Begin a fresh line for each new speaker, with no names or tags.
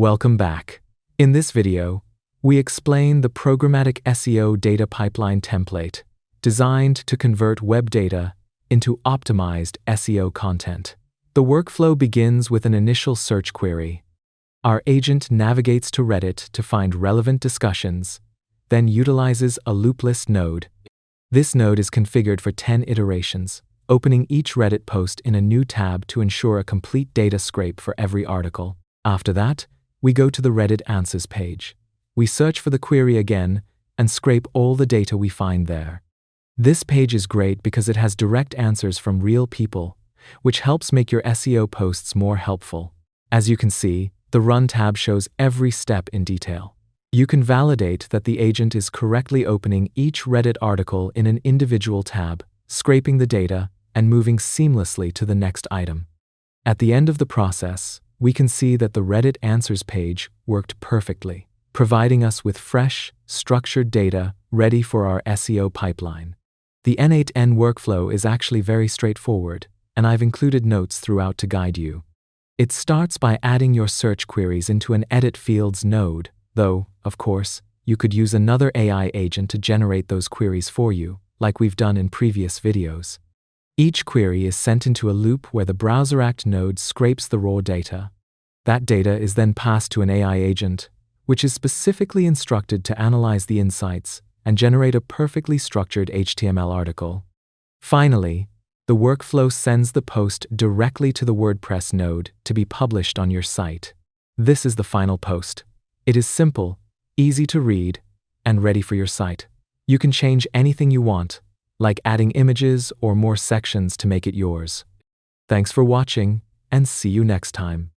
Welcome back. In this video, we explain the Programmatic SEO Data Pipeline template designed to convert web data into optimized SEO content. The workflow begins with an initial search query. Our agent navigates to Reddit to find relevant discussions, then utilizes a loop list node. This node is configured for 10 iterations, opening each Reddit post in a new tab to ensure a complete data scrape for every article. After that, we go to the Reddit Answers page. We search for the query again and scrape all the data we find there. This page is great because it has direct answers from real people, which helps make your SEO posts more helpful. As you can see, the Run tab shows every step in detail. You can validate that the agent is correctly opening each Reddit article in an individual tab, scraping the data, and moving seamlessly to the next item. At the end of the process, we can see that the Reddit Answers page worked perfectly, providing us with fresh, structured data ready for our SEO pipeline. The n8n workflow is actually very straightforward, and I've included notes throughout to guide you. It starts by adding your search queries into an Edit Fields node, though, of course, you could use another AI agent to generate those queries for you, like we've done in previous videos. Each query is sent into a loop where the BrowserAct node scrapes the raw data. That data is then passed to an AI agent, which is specifically instructed to analyze the insights and generate a perfectly structured HTML article. Finally, the workflow sends the post directly to the WordPress node to be published on your site. This is the final post. It is simple, easy to read, and ready for your site. You can change anything you want, like adding images or more sections to make it yours. Thanks for watching, and see you next time.